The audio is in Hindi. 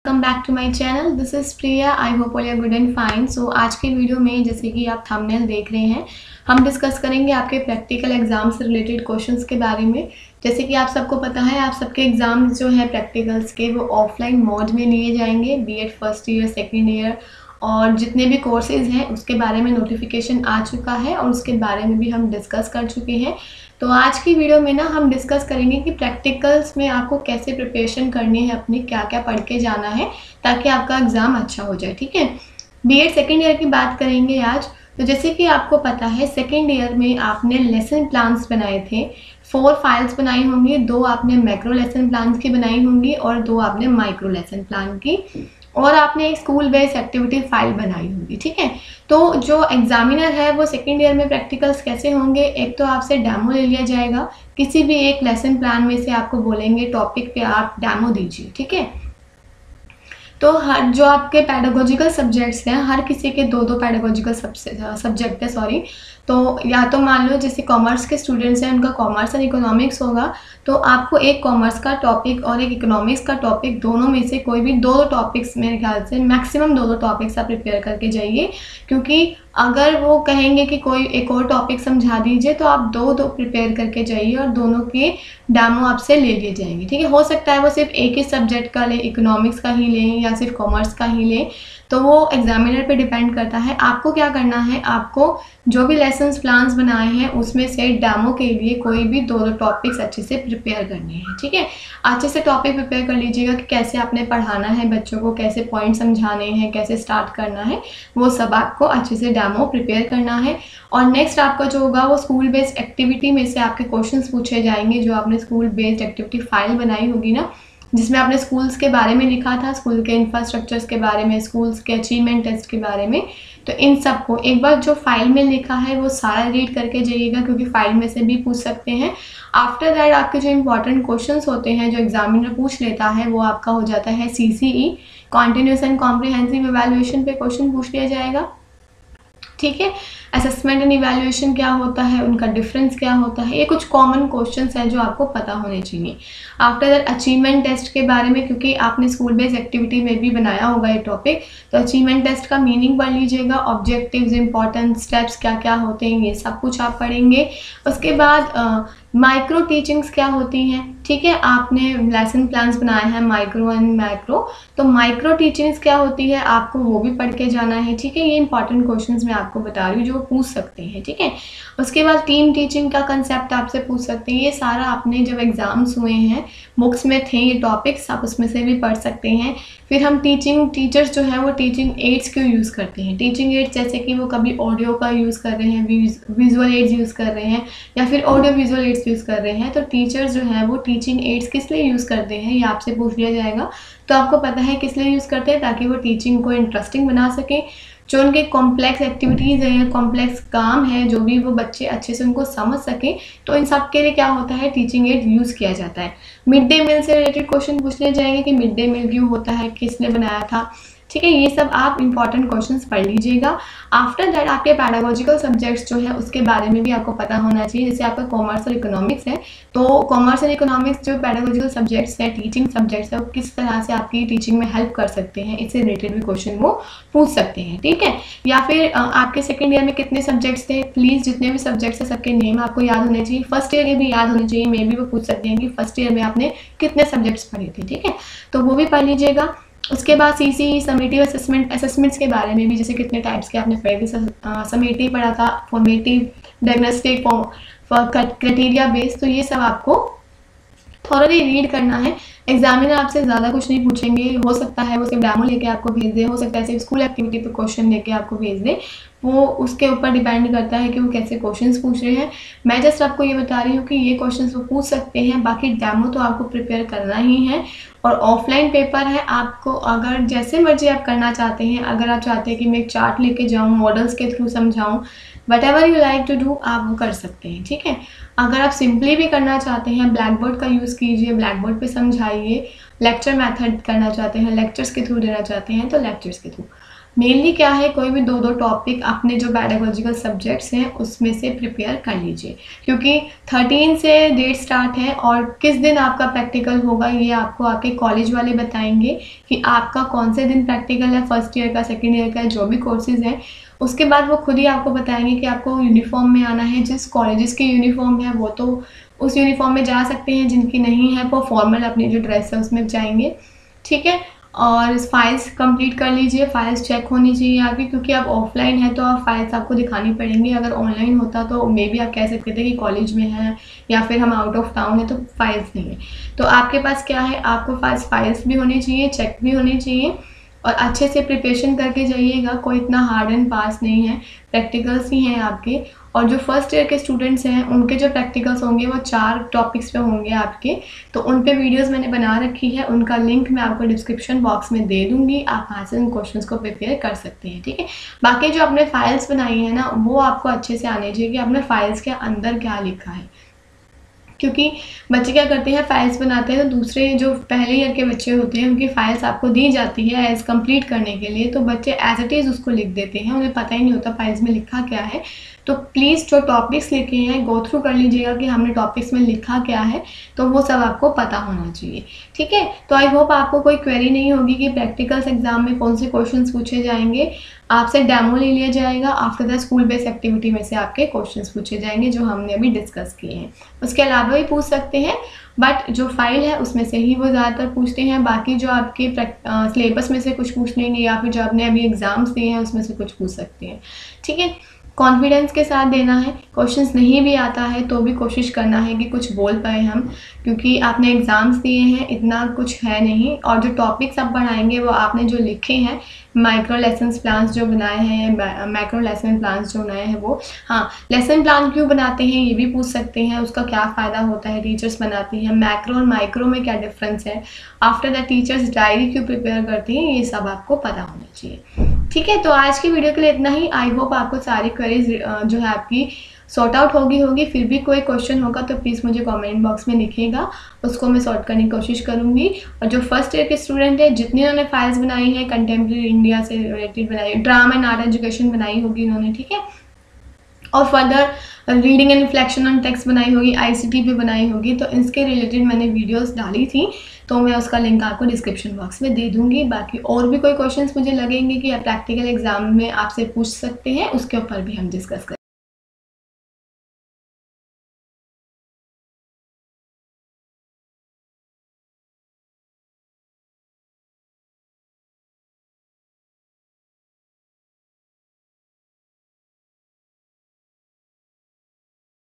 Welcome back to my channel. This is Priya. I hope all are good and fine. So आज के वीडियो में जैसे कि आप थंबनेल देख रहे हैं, हम डिस्कस करेंगे आपके प्रैक्टिकल एग्जाम से रिलेटेड क्वेश्चंस के बारे में। जैसे कि आप सबको पता है, आप सबके एग्जाम्स जो है प्रैक्टिकल्स के वो ऑफलाइन मोड में लिए जाएंगे। BEd first year, second year और जितने भी कोर्सेज हैं उसके बारे में नोटिफिकेशन आ चुका है और उसके बारे में भी हम डिस्कस कर चुके हैं। तो आज की वीडियो में ना हम डिस्कस करेंगे कि प्रैक्टिकल्स में आपको कैसे प्रिपरेशन करनी है, अपनी क्या क्या पढ़ के जाना है ताकि आपका एग्ज़ाम अच्छा हो जाए। ठीक है, बीएड सेकेंड ईयर की बात करेंगे आज। तो जैसे कि आपको पता है, सेकेंड ईयर में आपने लेसन प्लान्स बनाए थे। 4 फाइल्स बनाई होंगी, 2 आपने मैक्रो लेसन प्लान्स की बनाई होंगी और 2 आपने माइक्रो लेसन प्लान की, और आपने एक स्कूल बेस्ड एक्टिविटी फाइल बनाई होगी। ठीक है, तो जो एग्जामिनर है वो सेकेंड ईयर में प्रैक्टिकल्स कैसे होंगे, एक तो आपसे डेमो ले लिया जाएगा। किसी भी एक लेसन प्लान में से आपको बोलेंगे टॉपिक पे आप डेमो दीजिए। ठीक है, तो हर जो आपके पैडागोजिकल सब्जेक्ट्स हैं, हर किसी के 2-2 पैडागोजिकल सब्जेक्ट है सॉरी। तो या तो मान लो जैसे कॉमर्स के स्टूडेंट्स हैं, उनका कॉमर्स एंड इकोनॉमिक्स होगा, तो आपको एक कॉमर्स का टॉपिक और एक इकोनॉमिक्स का टॉपिक, दोनों में से कोई भी 2-2 टॉपिक्स, मेरे ख्याल से मैक्सिमम 2-2 टॉपिक्स आप प्रिपेयर करके जाइए। क्योंकि अगर वो कहेंगे कि कोई एक और टॉपिक समझा दीजिए, तो आप 2-2 प्रिपेयर करके जाइए और दोनों के डेमो आपसे ले लिए जाएंगे। ठीक है, हो सकता है वो सिर्फ एक ही सब्जेक्ट का लें, इकोनॉमिक्स का ही लें या सिर्फ कॉमर्स का ही लें, तो वो एग्जामिनर पे डिपेंड करता है। आपको क्या करना है, आपको जो भी लेसन्स प्लान्स बनाए हैं उसमें से डेमो के लिए कोई भी 2-2 टॉपिक्स अच्छे से प्रिपेयर करने हैं। ठीक है, अच्छे से टॉपिक प्रिपेयर कर लीजिएगा कि कैसे आपने पढ़ाना है बच्चों को, कैसे पॉइंट समझाने हैं, कैसे स्टार्ट करना है, वो सब आपको अच्छे से डेमो प्रिपेयर करना है। और नेक्स्ट आपका जो होगा वो स्कूल बेस्ड एक्टिविटी में से आपके क्वेश्चंस पूछे जाएंगे। जो आपने स्कूल बेस्ड एक्टिविटी फाइल बनाई होगी ना, जिसमें आपने स्कूल्स के बारे में लिखा था, स्कूल के इंफ्रास्ट्रक्चर्स के बारे में, स्कूल्स के अचीवमेंट टेस्ट के बारे में, तो इन सब को एक बार जो फाइल में लिखा है वो सारा रीड करके जाइएगा, क्योंकि फाइल में से भी पूछ सकते हैं। आफ्टर दैट आपके जो इंपॉर्टेंट क्वेश्चंस होते हैं, जो एग्जामिनर पूछ लेता है, वो आपका हो जाता है CCE, continuous and comprehensive evaluation पे क्वेश्चन पूछ लिया जाएगा। ठीक है, असेसमेंट एंड इवैल्यूएशन क्या होता है, उनका डिफरेंस क्या होता है, ये कुछ कॉमन क्वेश्चंस हैं जो आपको पता होने चाहिए। आफ्टर दैट अचीवमेंट टेस्ट के बारे में, क्योंकि आपने स्कूल बेस्ड एक्टिविटी में भी बनाया होगा ये टॉपिक, तो अचीवमेंट टेस्ट का मीनिंग पढ़ लीजिएगा, ऑब्जेक्टिव्स, इंपॉर्टेंट स्टेप्स क्या क्या होते हैं, ये सब कुछ आप पढ़ेंगे। उसके बाद माइक्रो टीचिंग्स क्या होती हैं। ठीक है, आपने लेसन प्लान्स बनाए हैं माइक्रो एंड मैक्रो, तो माइक्रो टीचिंग्स क्या होती है आपको वो भी पढ़ के जाना है। ठीक है, ये इंपॉर्टेंट क्वेश्चंस मैं आपको बता रही हूँ जो पूछ सकते हैं। ठीक है, उसके बाद टीम टीचिंग का कंसेप्ट आपसे पूछ सकते हैं। ये सारा आपने जब एग्जाम्स हुए हैं, बुक्स में थे ये टॉपिक्स, आप उसमें से भी पढ़ सकते हैं। फिर हम टीचर्स जो है वो टीचिंग एड्स क्यों यूज़ करते हैं। टीचिंग एड्स जैसे कि वो कभी ऑडियो का यूज़ कर रहे हैं, विजुअल एड्स यूज़ कर रहे हैं, या फिर ऑडियो विजुअल एड्स यूज़ कर रहे हैं, तो टीचर्स जो है वो टीचिंग एड्स किस लिए यूज़ करते हैं ये आपसे पूछ लिया जाएगा। तो आपको पता है किस लिए यूज़ करते हैं, ताकि वो टीचिंग को इंटरेस्टिंग बना सकें। जो उनके कॉम्प्लेक्स एक्टिविटीज़ हैं, कॉम्प्लेक्स काम है, जो भी वो बच्चे अच्छे से उनको समझ सकें, तो इन सब के लिए क्या होता है, टीचिंग एड यूज़ किया जाता है। मिड डे मील से रिलेटेड क्वेश्चन पूछ लिए जाएंगे कि मिड डे मील क्यों होता है, किसने बनाया था। ठीक है, ये सब आप इंपॉर्टेंट क्वेश्चंस पढ़ लीजिएगा। आफ्टर दैट आपके पैडागोजिकल सब्जेक्ट्स जो है उसके बारे में भी आपको पता होना चाहिए। जैसे आपका कॉमर्स और इकोनॉमिक्स है, तो कॉमर्स और इकोनॉमिक्स जो पैडागोजिकल सब्जेक्ट्स हैं, टीचिंग सब्जेक्ट्स है, वो किस तरह से आपकी टीचिंग में हेल्प कर सकते हैं, इससे रिलेटेड भी क्वेश्चन वो पूछ सकते हैं। ठीक है, या फिर आपके सेकेंड ईयर में कितने सब्जेक्ट्स थे, प्लीज़ जितने भी सब्जेक्ट्स हैं सबके नेम आपको याद होने चाहिए। फर्स्ट ईयर के भी याद होने चाहिए, मे भी वो पूछ सकते हैं कि फर्स्ट ईयर में आपने कितने सब्जेक्ट्स पढ़े थे। ठीक है, तो वो भी पढ़ लीजिएगा। उसके बाद CCE समेटिव असेसमेंट्स के बारे में भी, जैसे कितने टाइप्स के आपने पढ़े थे। समेटिव पढ़ा था, फॉर्मेटिव, डायग्नोस्टिक, क्राइटेरिया बेस्ड, तो ये सब आपको थॉरली रीड करना है। एग्जामिनर आपसे ज़्यादा कुछ नहीं पूछेंगे, हो सकता है वो सिर्फ डेमो लेके आपको भेज दे, हो सकता है सिर्फ स्कूल एक्टिविटी पे क्वेश्चन लेके आपको भेज दे, वो उसके ऊपर डिपेंड करता है कि वो कैसे क्वेश्चंस पूछ रहे हैं। मैं जस्ट आपको ये बता रही हूँ कि ये क्वेश्चंस वो पूछ सकते हैं, बाकी डेमो तो आपको प्रिपेयर करना ही है। और ऑफलाइन पेपर है, आपको अगर जैसे मर्जी आप करना चाहते हैं, अगर आप चाहते हैं कि मैं एक चार्ट लेके जाऊँ, मॉडल्स के थ्रू समझाऊँ, whatever you like to do, आप वो कर सकते हैं। ठीक है, अगर आप सिंपली भी करना चाहते हैं, ब्लैक बोर्ड का यूज़ कीजिए, ब्लैक बोर्ड पे समझाइए। लेक्चर मेथड करना चाहते हैं, लेक्चर्स के थ्रू देना चाहते हैं, तो लेक्चर्स के थ्रू। मेनली क्या है, कोई भी 2-2 टॉपिक अपने जो पेडागोजिकल सब्जेक्ट्स हैं उसमें से प्रिपेयर कर लीजिए, क्योंकि 13 से डेट स्टार्ट है और किस दिन आपका प्रैक्टिकल होगा ये आपको आपके कॉलेज वाले बताएंगे कि आपका कौन से दिन प्रैक्टिकल है, फर्स्ट ईयर का, सेकेंड ईयर का, जो भी कोर्सेज हैं। उसके बाद वो खुद ही आपको बताएंगे कि आपको यूनिफॉर्म में आना है। जिस कॉलेजेस की यूनिफॉर्म है वो तो उस यूनिफॉर्म में जा सकते हैं, जिनकी नहीं है वो फॉर्मल अपनी जो ड्रेस है उसमें जाएंगे, ठीक है। और फाइल्स कंप्लीट कर लीजिए, फाइल्स चेक होनी चाहिए आपकी, क्योंकि आप ऑफलाइन है तो आप फाइल्स आपको दिखानी पड़ेंगी। अगर ऑनलाइन होता तो मे बी आप कह सकते थे कि कॉलेज में है या फिर हम आउट ऑफ टाउन है तो फाइल्स नहीं है। तो आपके पास क्या है, आपको फाइल्स भी होनी चाहिए, चेक भी होनी चाहिए और अच्छे से प्रिपरेशन करके जाइएगा। कोई इतना हार्ड एंड फास्ट नहीं है, प्रैक्टिकल्स ही हैं आपके। और जो फर्स्ट ईयर के स्टूडेंट्स हैं उनके जो प्रैक्टिकल्स होंगे वो 4 टॉपिक्स पे होंगे आपके, तो उन पे वीडियोस मैंने बना रखी है, उनका लिंक मैं आपको डिस्क्रिप्शन बॉक्स में दे दूंगी, आप वहाँ से उन क्वेश्चंस को प्रिपेयर कर सकते हैं, ठीक है। बाकी जो आपने फाइल्स बनाई है ना, वो आपको अच्छे से आने चाहिए कि आपने फाइल्स के अंदर क्या लिखा है, क्योंकि बच्चे क्या करते हैं, फाइल्स बनाते हैं तो दूसरे जो पहले ईयर के बच्चे होते हैं उनकी फाइल्स आपको दी जाती है एज कंप्लीट करने के लिए, तो बच्चे एज इट इज़ उसको लिख देते हैं, उन्हें पता ही नहीं होता फाइल्स में लिखा क्या है। तो प्लीज़ जो टॉपिक्स लिखे हैं गो थ्रू कर लीजिएगा कि हमने टॉपिक्स में लिखा क्या है, तो वो सब आपको पता होना चाहिए, ठीक है। तो आई होप आपको कोई क्वेरी नहीं होगी कि प्रैक्टिकल्स एग्जाम में कौन से क्वेश्चन पूछे जाएंगे। आपसे डेमो ले लिया जाएगा, after the school based activity में से आपके क्वेश्चंस पूछे जाएंगे जो हमने अभी डिस्कस किए हैं। उसके अलावा भी पूछ सकते हैं, बट जो फाइल है उसमें से ही वो ज़्यादातर पूछते हैं। बाकी जो आपके सिलेबस में से कुछ पूछ लेंगे या फिर जो आपने अभी एग्जाम्स दिए हैं उसमें से कुछ पूछ सकते हैं, ठीक है। कॉन्फिडेंस के साथ देना है, क्वेश्चंस नहीं भी आता है तो भी कोशिश करना है कि कुछ बोल पाए हम, क्योंकि आपने एग्ज़ाम्स दिए हैं, इतना कुछ है नहीं। और जो टॉपिक्स आप पढ़ाएंगे वो आपने जो लिखे हैं, माइक्रो लेसन प्लान्स जो बनाए हैं, मैक्रो लेसन प्लान्स जो बनाए हैं वो, हाँ, लेसन प्लान क्यों बनाते हैं ये भी पूछ सकते हैं, उसका क्या फ़ायदा होता है, टीचर्स बनाती हैं, मैक्रो और माइक्रो में क्या डिफरेंस है, आफ्टर द टीचर्स डायरी क्यों प्रिपेयर करती हैं, ये सब आपको पता होना चाहिए, ठीक है। तो आज की वीडियो के लिए इतना ही। आई होप आपको सारी क्वेरीज जो है आपकी सॉर्ट आउट होगी। फिर भी कोई क्वेश्चन होगा तो प्लीज़ मुझे कमेंट बॉक्स में लिखिएगा, उसको मैं सॉर्ट करने की कोशिश करूँगी। और जो फर्स्ट ईयर के स्टूडेंट है, जितनी उन्होंने फाइल्स बनाई हैं कंटेम्प्रेरी इंडिया से रिलेटेड बनाई, ड्रामा एंड आर्ट एजुकेशन बनाई होगी उन्होंने, ठीक है, और further reading and reflection on text बनाई होगी, ICT पे बनाई होगी, तो इसके रिलेटेड मैंने वीडियोस डाली थी, तो मैं उसका लिंक आपको डिस्क्रिप्शन बॉक्स में दे दूंगी। बाकी और भी कोई क्वेश्चंस मुझे लगेंगे कि प्रैक्टिकल एग्जाम में आपसे पूछ सकते हैं, उसके ऊपर भी हम डिस्कस करेंगे।